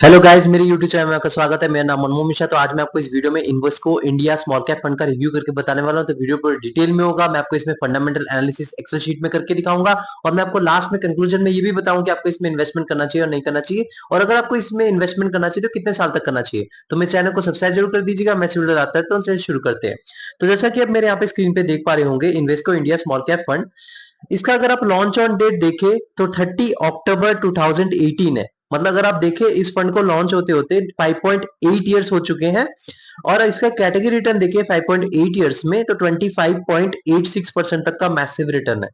Hello guys, मेरे YouTube channel में आपका स्वागत है। मेरा नाम मनमोहन मिश्रा। तो आज मैं आपको इस वीडियो में Invesco India small cap fund का रिव्यू करके बताने वाला हूं। तो वीडियो पूरी डिटेल में होगा। मैं आपको इसमें फंडामेंटल एनालिसिस एक्सेल शीट में करके दिखाऊंगा और मैं आपको लास्ट में कंक्लूजन में ये भी बताऊंगा कि आपको इसमें इन्वेस्टमेंट करना चाहिए और नहीं करना चाहिए, और अगर आपको इसमें इन्वेस्टमेंट करना चाहिए तो कितने साल तक करना चाहिए। तो मेरे चैनल को सब्सक्राइब जरूर कर दीजिएगा। मैं इस वीडियो आता है तो चलिए शुरू करते हैं। तो जैसा कि अब मेरे यहाँ पे स्क्रीन पे देख पा रहे होंगे, Invesco India small cap fund, इसका अगर आप लॉन्च ऑन डेट देखें तो 30 अक्टूबर 2018 है। मतलब अगर आप देखें इस फंड को लॉन्च होते होते 5.8 इयर्स हो चुके हैं, और इसका कैटेगरी रिटर्न देखिए 5.8 इयर्स में तो 25.86% तक का मैसिव रिटर्न है।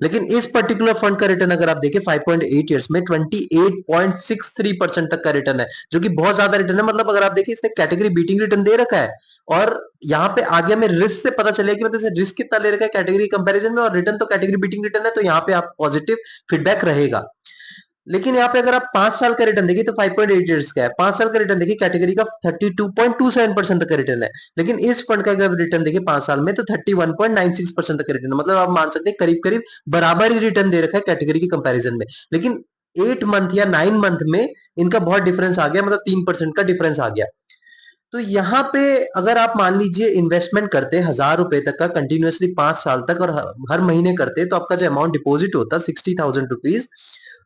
लेकिन इस पर्टिकुलर फंड का रिटर्न अगर आप देखें 5.8 इयर्स में 28.63% तक का रिटर्न है, जो कि बहुत ज्यादा रिटर्न है। मतलब अगर आप देखिए इसने कैटेगरी बीटिंग रिटर्न दे रखा है, और यहाँ पे आगे हमें रिस्क से पता चलेगा कि मतलब रिस्क कितना ले रखा है कैटेगरी कंपैरिजन में, और रिटर्न तो कैटेगरी बीटिंग रिटर्न है, तो यहाँ पे आप पॉजिटिव फीडबैक रहेगा। लेकिन यहाँ पे अगर आप 5 साल का रिटर्न देखिए तो 5.8 इयर्स का है। 5 साल का रिटर्न देखिए कैटेगरी का 32.27% तक का रिटर्न है। लेकिन इस फंड का अगर रिटर्न देखिए 5 साल में तो 31.96% तक का रिटर्न है। मतलब आप मान सकते हैं करीब करीब बराबर ही रिटर्न दे रखा है कैटेगरी के कंपैरिजन में। लेकिन 8 मंथ या 9 मंथ में इनका बहुत डिफरेंस आ गया, मतलब 3% का डिफरेंस आ गया। तो यहाँ पे अगर आप मान लीजिए इन्वेस्टमेंट करते 1000 रुपए तक का कंटिन्यूअसली 5 साल तक, और हर महीने करते, तो आपका जो अमाउंट डिपॉजिट होता 60,000 रुपीज,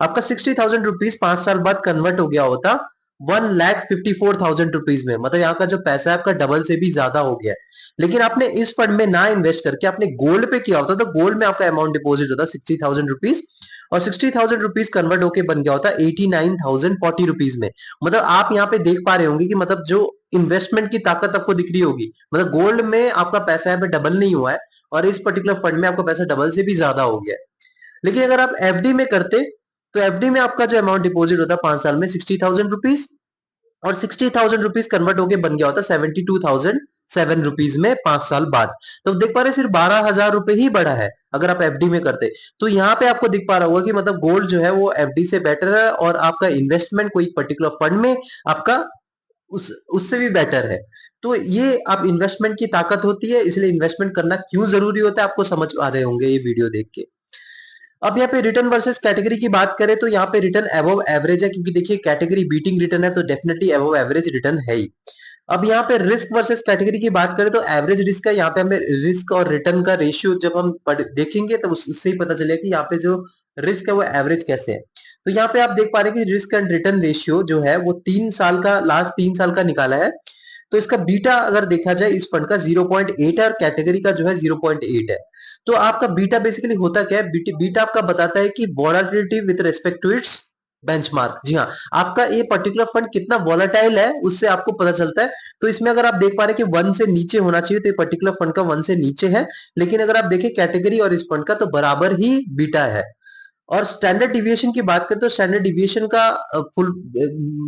आपका 60,000 रुपीज 5 साल बाद कन्वर्ट हो गया होता 1,54,000 रुपीज में। मतलब यहाँ का जो पैसा है आपका डबल से भी ज्यादा हो गया है। लेकिन आपने इस फंड में ना इन्वेस्ट करके आपने गोल्ड पे किया होता तो गोल्ड में आपका अमाउंट डिपॉजिट होता 60,000 रुपीज, और 60,000 रुपीज कन्वर्ट होके बन गया होता 89,040 रुपीज में। मतलब आप यहाँ पे देख पा रहे होंगे कि मतलब जो इन्वेस्टमेंट की ताकत आपको दिख रही होगी। मतलब गोल्ड में आपका पैसा यहाँ पे डबल नहीं हुआ है, और इस पर्टिकुलर फंड में आपका पैसा डबल से भी ज्यादा हो गया है। लेकिन अगर आप एफडी में करते तो एफडी में आपका जो अमाउंट डिपॉजिट होता 5 साल में 60,000 रुपीज, और 60,000 रुपीज कन्वर्ट होके बन गया होता 72,007 रुपीज में 5 साल बाद। तो देख पा रहे सिर्फ 12,000 रुपए ही बढ़ा है अगर आप एफडी में करते। तो यहाँ पे आपको दिख पा रहा होगा कि मतलब गोल्ड जो है वो एफडी से बेटर है, और आपका इन्वेस्टमेंट कोई पर्टिकुलर फंड में आपका उससे भी बेटर है। तो ये आप इन्वेस्टमेंट की ताकत होती है, इसलिए इन्वेस्टमेंट करना क्यों जरूरी होता है आपको समझ आ रहे होंगे ये वीडियो देख के। अब यहाँ पे रिटर्न वर्सेस कैटेगरी की बात करें तो यहाँ पे रिटर्न अबव एवरेज है, क्योंकि देखिए कैटेगरी बीटिंग रिटर्न है तो डेफिनेटली अबव एवरेज रिटर्न है ही। अब यहाँ पे रिस्क वर्सेस कैटेगरी की बात करें तो एवरेज रिस्क है। यहाँ पे हमें रिस्क और रिटर्न का रेशियो जब हम देखेंगे तो उससे ही पता चलेगा कि यहाँ पे जो रिस्क है वो एवरेज कैसे है। तो यहाँ पे आप देख पा रहे हैं कि रिस्क एंड रिटर्न रेशियो जो है वो 3 साल का, लास्ट 3 साल का निकाला है। तो इसका बीटा अगर देखा जाए इस फंड का 0.8 है, और कैटेगरी का जो है 0.8 है। तो आपका बीटा बेसिकली होता क्या है, बीटा आपका बताता है कि volatility with respect to its benchmark. जी हाँ, आपका ये पर्टिकुलर फंड कितना वॉलेटाइल है उससे आपको पता चलता है। तो इसमें अगर आप देख पा रहे हैं कि 1 से नीचे होना चाहिए, तो ये पर्टिकुलर फंड का 1 से नीचे है। लेकिन अगर आप देखें कैटेगरी और इस फंड का तो बराबर ही बीटा है। और स्टैंडर्ड डिविएशन की बात करें तो स्टैंडर्ड डिविएशन का फुल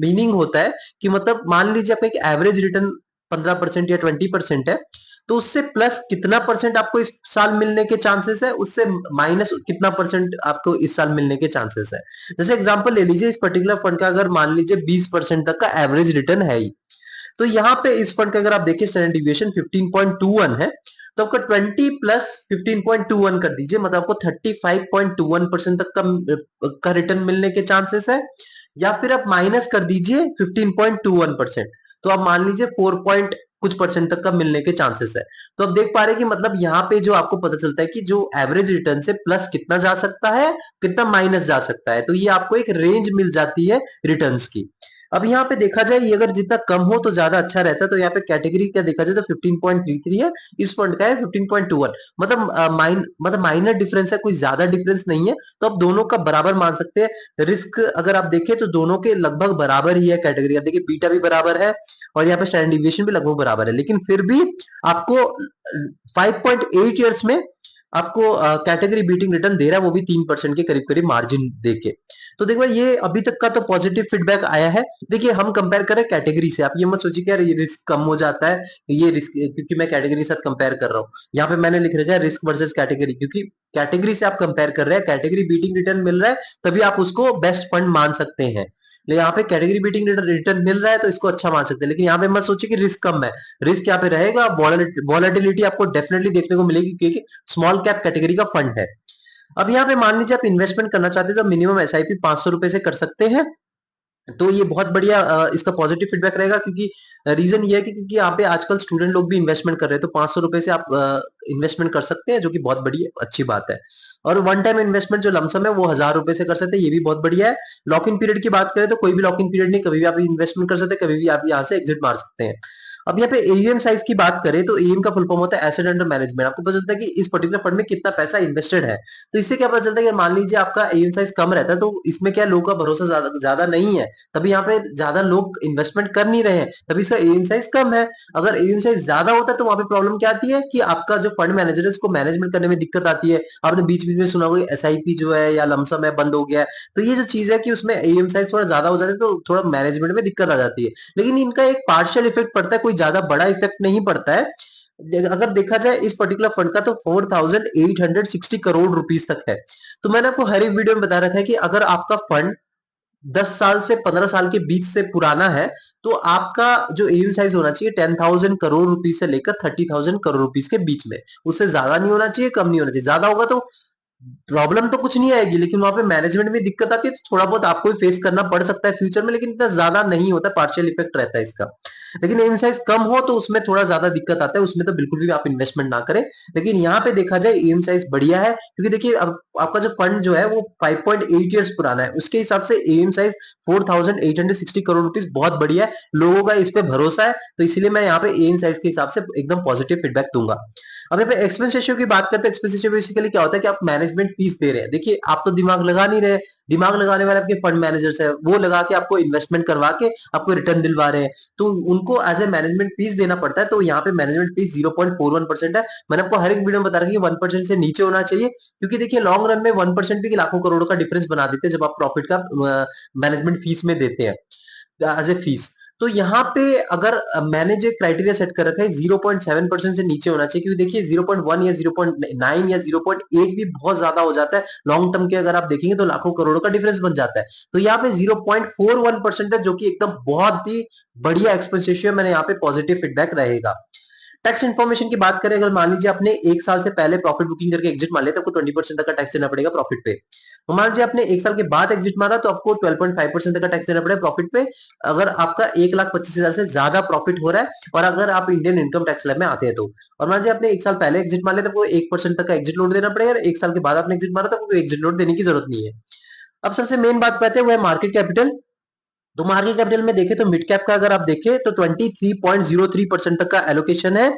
मीनिंग होता है कि मतलब मान लीजिए आपका एक एवरेज रिटर्न 15% या 20% है, तो उससे प्लस कितना परसेंट आपको इस साल मिलने के चांसेस है, उससे माइनस कितना परसेंट आपको इस साल मिलने के चांसेस है। जैसे एग्जांपल ले लीजिए, इस पर्टिकुलर फंड का अगर मान लीजिए 20% तक का एवरेज रिटर्न है ही, तो यहाँ पे इस फंड का अगर आप देखिए स्टैंडर्ड डिविएशन 15.21 है, तो आपका 20 प्लस 15.21 कर दीजिए, मतलब आपको 35.21% तक का रिटर्न मिलने के चांसेस है। या फिर आप माइनस कर दीजिए 15.21%, तो आप मान लीजिए 4 पॉइंट कुछ परसेंट तक का मिलने के चांसेस है। तो आप देख पा रहे हैं कि मतलब यहाँ पे जो आपको पता चलता है कि जो एवरेज रिटर्न से प्लस कितना जा सकता है, कितना माइनस जा सकता है। तो ये आपको एक रेंज मिल जाती है रिटर्न्स की। अब यहाँ पे देखा जाए ये अगर जितना कम हो तो ज्यादा अच्छा रहता है। तो यहाँ पे कैटेगरी क्या देखा जाए तो 15.33 है, इस फंड का है 15.21। मतलब माइनर डिफरेंस है, कोई ज्यादा डिफरेंस नहीं है। तो आप दोनों का बराबर मान सकते हैं। रिस्क अगर आप देखें तो दोनों के लगभग बराबर ही है कैटेगरी का। देखिए बीटा भी बराबर है, और यहाँ पे स्टैंडर्ड डिविएशन भी लगभग बराबर है। लेकिन फिर भी आपको 5.8 ईयर्स में आपको कैटेगरी बीटिंग रिटर्न दे रहा है, वो भी 3% के करीब करीब मार्जिन देके। तो देखो ये अभी तक का तो पॉजिटिव फीडबैक आया है। देखिए हम कंपेयर करें कैटेगरी से, आप ये मत सोचिए कि यार ये रिस्क कम हो जाता है, ये रिस्क क्योंकि मैं कैटेगरी के साथ कंपेयर कर रहा हूँ। यहाँ पे मैंने लिख रखा है रिस्क वर्सेस कैटेगरी, क्योंकि कैटेगरी से आप कंपेयर कर रहे हैं, कैटेगरी बीटिंग रिटर्न मिल रहा है तभी आप उसको बेस्ट फंड मान सकते हैं। लेकिन यहाँ पे कैटेगरी बीटिंग रिटर्न मिल रहा है तो इसको अच्छा मान सकते हैं। लेकिन यहाँ पे मत सोचिए कि रिस्क कम है, रिस्क यहाँ पे रहेगा। वॉलेटिलिटी आपको डेफिनेटली देखने को मिलेगी, क्योंकि स्मॉल कैप कैटेगरी का फंड है। अब यहाँ पे मान लीजिए आप इन्वेस्टमेंट करना चाहते हैं तो मिनिमम एसआईपी 500 रुपए से कर सकते हैं। तो ये बहुत बढ़िया इसका पॉजिटिव फीडबैक रहेगा, क्योंकि रीजन ये है कि क्योंकि यहाँ पे आजकल स्टूडेंट लोग भी इन्वेस्टमेंट कर रहे हैं, तो 500 रुपए से आप इन्वेस्टमेंट कर सकते हैं, जो कि बहुत बड़ी अच्छी बात है। और वन टाइम इन्वेस्टमेंट जो लमसम है वो 1000 रुपए से कर सकते हैं, ये भी बहुत बढ़िया है। लॉक इन पीरियड की बात करें तो कोई भी लॉक इन पीरियड नहीं, कभी भी आप इन्वेस्टमेंट कर सकते हैं, कभी भी आप यहाँ से एग्जिट मार सकते हैं। अब यहाँ पे एयूएम साइज की बात करें तो एयूएम का फुल फॉर्म होता है एसेट अंडर मैनेजमेंट। आपको पता चलता है कि इस पर्टिकुलर फंड में कितना पैसा इन्वेस्टेड है। तो इससे क्या पता चलता है कि मान लीजिए आपका एयूएम साइज कम रहता है, तो इसमें क्या लोगों का भरोसा ज्यादा ज्यादा नहीं है, तभी यहाँ पे ज्यादा लोग इन्वेस्टमेंट कर नहीं रहे हैं, तभी इसका एयूएम साइज कम है। अगर एयूएम साइज ज्यादा होता है तो वहां पे प्रॉब्लम क्या आती है कि आपका जो फंड मैनेजर है उसको मैनेजमेंट करने में दिक्कत आती है। आपने बीच बीच में सुना होगा एसआईपी जो है या लमसम है बंद हो गया है, तो ये जो चीज है कि उसमें एयूएम साइज थोड़ा ज्यादा हो जाता है, तो थोड़ा मैनेजमेंट में दिक्कत आ जाती है। लेकिन इनका एक पार्शियल इफेक्ट पड़ता है, कोई ज्यादा बड़ा इफेक्ट नहीं पड़ता है। अगर देखा जाए इस पर्टिकुलर फंड का तो 4860 करोड़ रुपीस तक है। तो मैंने आपको हर एक वीडियो में बता रखा है कि अगर आपका फंड 10 साल से 15 साल के बीच से पुराना है, तो आपका जो एयू साइज होना चाहिए 10,000 करोड़ रुपीस से लेकर 30,000 करोड़ रुपीस के बीच में। उससे ज्यादा नहीं होना चाहिए, कम नहीं होना चाहिए। ज्यादा होगा तो प्रॉब्लम तो कुछ नहीं आएगी, लेकिन वहां पे मैनेजमेंट में दिक्कत आती है, तो थोड़ा बहुत आपको भी फेस करना पड़ सकता है फ्यूचर में, लेकिन इतना ज्यादा नहीं होता, पार्शियल इफेक्ट रहता है इसका। लेकिन एम साइज कम हो तो उसमें थोड़ा ज्यादा दिक्कत आता है, उसमें तो बिल्कुल भी आप इन्वेस्टमेंट ना करें। लेकिन यहाँ पे देखा जाए एम साइज बढ़िया है, क्योंकि देखिए अब आपका जो फंड जो है वो 5.8 ईयर्स पुराना है, उसके हिसाब से एम साइज 4860 करोड़ रुपीस बहुत बढ़िया है। लोगों का इस पे भरोसा है, तो इसलिए मैं यहाँ पे एम साइज के हिसाब से एकदम पॉजिटिव फीडबैक दूंगा। अब यहाँ पे एक्सपेंस रेशियो की बात करते हैं। एक्सपेंस रेशियो बेसिकली क्या होता है कि आप मैनेजमेंट फीस दे रहे हैं। देखिए आप तो दिमाग लगा नहीं रहे, दिमाग लगाने वाले आपके फंड मैनेजर्स है, वो लगा के आपको इन्वेस्टमेंट करवा के आपको रिटर्न दिलवा रहे हैं, तो उनको एज ए मैनेजमेंट फीस देना पड़ता है। तो यहाँ पे मैनेजमेंट फीस 0.41% है। मैंने आपको हर एक वीडियो में बता रखा है कि 1% से नीचे होना चाहिए, क्योंकि देखिए लॉन्ग रन में 1% भी लाखों करोड़ों का डिफरेंस बना देते हैं जब आप प्रॉफिट का मैनेजमेंट फीस में देते हैं एज ए फीस। तो यहाँ पे अगर मैंने जो क्राइटेरिया सेट कर रखा है 0.7% से नीचे होना चाहिए, क्योंकि देखिए 0.1 या 0.9 या 0.8 भी बहुत ज्यादा हो जाता है। लॉन्ग टर्म के अगर आप देखेंगे तो लाखों करोड़ों का डिफरेंस बन जाता है। तो यहाँ पे 0.41% है, जो कि एकदम बहुत ही बढ़िया एक्सपेंस रेशियो, मैंने यहाँ पे पॉजिटिव फीडबैक रहेगा। टैक्स इन्फॉर्मेशन की बात करें, अगर मान लीजिए आपने एक साल से पहले प्रॉफिट बुकिंग करके एग्जिट मार लिया तो आपको 20% तक का टैक्स देना पड़ेगा प्रॉफिट पे। तो मान लीजिए आपने एक साल के बाद एग्जिट मारा तो आपको 12.5% तक का टैक्स देना पड़ेगा प्रॉफिट पे, अगर आपका 1,25,000 से ज्यादा प्रॉफिट हो रहा है और अगर आप इंडियन इनकम टैक्स स्लैब में आते हैं तो। और मान लीजिए आपने एक साल पहले एग्जिट मार लिया तो आपको 1% तक का एग्जिट लोड देना पड़ेगा, एक साल के बाद आपने एग्जिट मारा तो आपको एग्जिट लोड देने की जरूरत नहीं है। अब सबसे मेन बात कहते हैं वो है मार्केट कैपिटल। तो मार्केट कैपिटल में देखें तो मिड कैप का अगर आप देखें तो 23.03% तक का एलोकेशन है।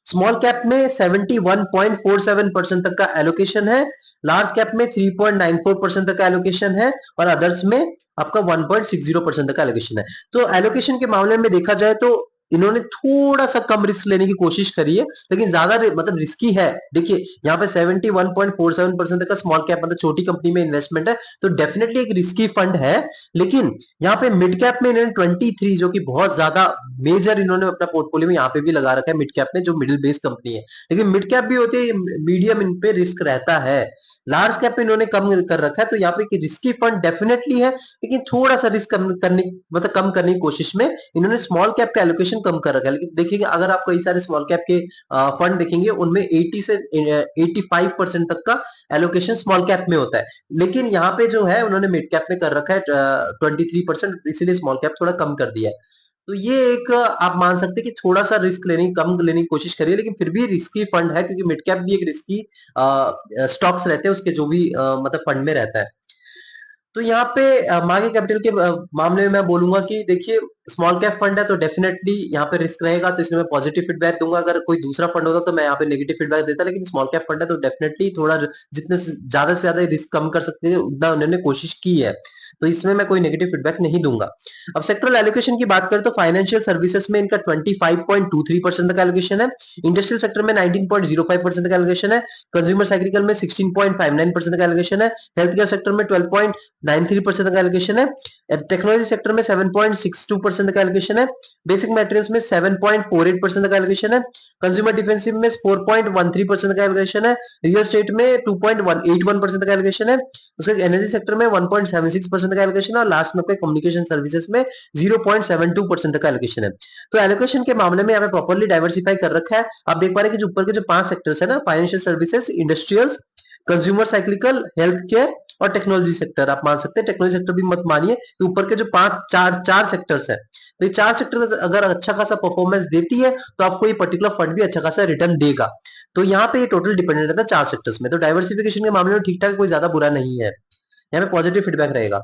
स्मॉल कैप में 71.47% तक का एलोकेशन है। लार्ज कैप में 3.94% तक का एलोकेशन है और अदर्स में आपका 1.60% तक का एलोकेशन है। तो एलोकेशन के मामले में देखा जाए तो इन्होंने थोड़ा सा कम रिस्क लेने की कोशिश करी है, लेकिन ज्यादा मतलब रिस्की है। देखिए यहाँ पे 71.47% तक का स्मॉल कैप मतलब छोटी कंपनी में इन्वेस्टमेंट है, तो डेफिनेटली एक रिस्की फंड है। लेकिन यहाँ पे मिड कैप में इन्होंने 23 जो कि बहुत ज्यादा मेजर इन्होंने अपना पोर्टफोलियो में यहाँ पे भी लगा रखा है मिड कैप में, जो मिडिल बेस कंपनी है। लेकिन मिड कैप भी होती है, मीडियम इन पे रिस्क रहता है। लार्ज कैप पे इन्होंने कम कर रखा है, तो यहाँ पे रिस्की फंड डेफिनेटली है, लेकिन थोड़ा सा रिस्क कम करने मतलब कम करने की कोशिश में इन्होंने स्मॉल कैप का एलोकेशन कम कर रखा है। लेकिन देखिए अगर आप कई सारे स्मॉल कैप के फंड देखेंगे उनमें 80 से 85% तक का एलोकेशन स्मॉल कैप में होता है, लेकिन यहाँ पे जो है उन्होंने मिड कैप में कर रखा है 23%, इसीलिए स्मॉल कैप थोड़ा कम कर दिया है। तो ये एक आप मान सकते हैं कि थोड़ा सा रिस्क लेने कम लेने की कोशिश करिए, लेकिन फिर भी रिस्की फंड है, क्योंकि मिड कैप भी एक रिस्की स्टॉक्स रहते हैं उसके जो भी मतलब फंड में रहता है। तो यहाँ पे मार्केट कैपिटल के मामले में मैं बोलूंगा कि देखिए स्मॉल कैप फंड है तो डेफिनेटली यहाँ पे रिस्क रहेगा, तो इसलिए मैं पॉजिटिव फीडबैक दूंगा। अगर कोई दूसरा फंड होता तो मैं यहाँ पे नेगेटिव फीडबैक देता, लेकिन स्मॉल कैप फंड है तो डेफिनेटली थोड़ा जितने से ज्यादा रिस्क कम कर सकते हैं उतना उन्होंने कोशिश की है, तो इसमें मैं कोई नेगेटिव फीडबैक नहीं दूंगा। अब सेक्टरल एलोकेशन की बात करें तो फाइनेंशियल सर्विसेज में इनका 25.23% का एलोकेशन है। इंडस्ट्रियल सेक्टर में 19.05% का एलोकेशन है। कंज्यूमर साइक्लिकल में 16.59% का एलोकेशन है। हेल्थ केयर सेक्टर में 12.93% का एलोकेशन है। टेक्नोलॉजी सेक्टर में 7.62% का एलोकेशन है। बेसिक मटेरियल्स में 7.48% का एलोकेशन है। कंज्यूमर डिफेंसिव में 4.13% का एलोकेशन है। रियल एस्टेट में 2.81% का एलोकेशन है। उसके एनर्जी सेक्टर में 1.76% का एलोकेशन है और लास्ट में कम्युनिकेशन सर्विसेज में 0.72% का एलोकेशन है। तो एलोकेशन के मामले में यहाँ पे प्रॉपर्ली डाइवर्सिफाई कर रखा है। आप देख पा रहे हैं कि जो ऊपर के जो 5 सेक्टर्स है ना, financial services, industrials, consumer cyclical, health care और टेक्नोलॉजी सेक्टर आप मान सकते हैं। टेक्नोलॉजी सेक्टर भी मत मानिए, कि ऊपर के जो पांच चार चार सेक्टर्स है, तो ये चार सेक्टर अगर अच्छा खासा परफॉर्मेंस देती है तो आपको ये पर्टिकुलर फंड भी अच्छा खासा रिटर्न देगा। तो यहाँ पे ये टोटल डिपेंडेंट रहता है चार सेक्टर्स में। तो डाइवर्सिफिकेशन के मामले में ठीक ठाक, कोई ज्यादा बुरा नहीं है, यहाँ पे पॉजिटिव फीडबैक रहेगा।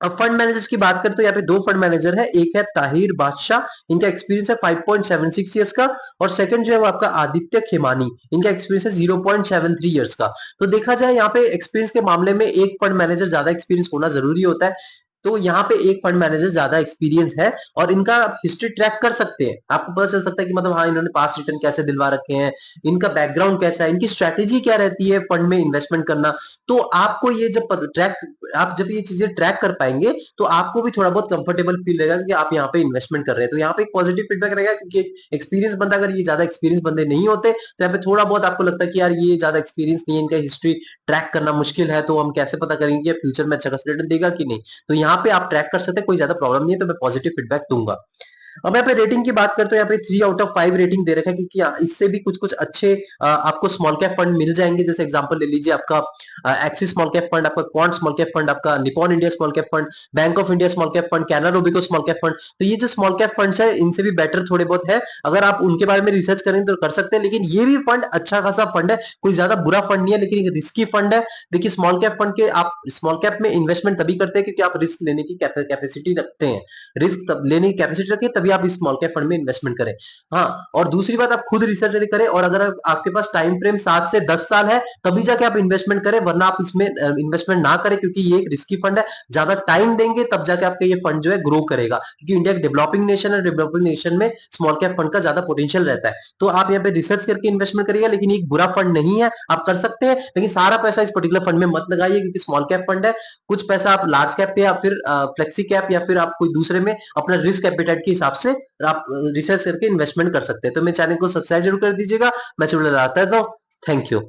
अब फंड मैनेजर्स की बात करते तो यहाँ पे दो फंड मैनेजर है, एक है ताहिर बादशाह, इनका एक्सपीरियंस है 5.76 ईयर्स का, और सेकंड जो है वो आपका आदित्य खेमानी, इनका एक्सपीरियंस है 0.73 ईयर्स का। तो देखा जाए यहाँ पे एक्सपीरियंस के मामले में एक फंड मैनेजर ज्यादा एक्सपीरियंस होना जरूरी होता है। तो यहाँ पे एक फंड मैनेजर ज्यादा एक्सपीरियंस है, और इनका हिस्ट्री ट्रैक कर सकते हैं, आपको पता चल सकता है कि मतलब हाँ इन्होंने पास रिटर्न कैसे दिलवा रखे हैं, इनका बैकग्राउंड कैसा है, इनकी स्ट्रेटेजी क्या रहती है फंड में इन्वेस्टमेंट करना। तो आपको ये जब ट्रैक, आप जब ये चीजें ट्रैक कर पाएंगे तो आपको भी थोड़ा बहुत कंफर्टेबल फील रहेगा कि आप यहाँ पे इन्वेस्टमेंट कर रहे हैं। तो यहाँ पे एक पॉजिटिव फीडबैक रहेगा, क्योंकि एक्सपीरियंस बंदा, अगर ये ज्यादा एक्सपीरियंस बंदे नहीं होते तो यहाँ पे थोड़ा बहुत आपको लगता है कि यार ये ज्यादा एक्सपीरियंस नहीं है, इनका हिस्ट्री ट्रैक करना मुश्किल है, तो हम कैसे पता करेंगे कि फ्यूचर में अच्छा खासा रिटर्न देगा कि नहीं। तो यहाँ पे आप ट्रैक कर सकते हैं, कोई ज्यादा प्रॉब्लम नहीं है, तो मैं पॉजिटिव फीडबैक दूंगा। अब यहाँ पे रेटिंग की बात करते हैं, यहाँ पे 3/5 रेटिंग दे रखा है, क्योंकि इससे भी कुछ कुछ अच्छे आपको स्मॉल कैप फंड मिल जाएंगे। जैसे एग्जांपल ले लीजिए आपका एक्सिस स्मॉल कैप फंड, आपका क्वांट स्मॉल कैप फंड, आपका Nippon India small cap fund, Bank of India small cap fund, Canara Robeco small cap fund. तो ये जो स्मॉल कैप फंड्स है, इनसे भी बेटर थोड़े बहुत है, अगर आप उनके बारे में रिसर्च करें तो कर सकते हैं। लेकिन ये भी फंड अच्छा खासा फंड है, कोई ज्यादा बुरा फंड नहीं है, लेकिन एक रिस्की फंड है। देखिए स्मॉल कैप फंड के, आप स्मॉल कैप में इन्वेस्टमेंट तभी करते हैं क्योंकि आप रिस्क लेने की कैपेसिटी रखते हैं, रिस्क तब लेने की कैपेसिटी रखिए तभी आप इस स्मॉल कैप फंड में इन्वेस्टमेंट करें। हाँ, और दूसरी बात, आप खुद रिसर्च करें, और अगर आपके पास टाइम फ्रेम 7 से 10 साल है तभी जाके आप इन्वेस्टमेंट करें, वरना आप इसमें इन्वेस्टमेंट ना करें, क्योंकि ये एक रिस्की फंड है। ज्यादा टाइम देंगे तब जाके आपका ये फंड जो है ग्रो करेगा, क्योंकि इंडिया एक डेवलपिंग नेशन है, डेवलपिंग नेशन में स्मॉल कैप फंड का ज्यादा पोटेंशियल रहता है। तो आप यहाँ पे रिसर्च करके इन्वेस्टमेंट करिएगा, लेकिन एक बुरा फंड नहीं है, आप कर सकते हैं, लेकिन सारा पैसा इस पर्टिकुलर फंड में मत लगाइए, क्योंकि स्मॉल कैप फंड है। कुछ पैसा आप लार्ज कैप पे, या फिर फ्लेक्सी कैप, या फिर आप कोई दूसरे में अपना रिस्क एपिटाइट के हिसाब से आप रिसर्च करके इन्वेस्टमेंट कर सकते हैं। तो मेरे चैनल को सब्सक्राइब जरूर कर दीजिएगा। मैं चैनल आता हूँ। Thank you.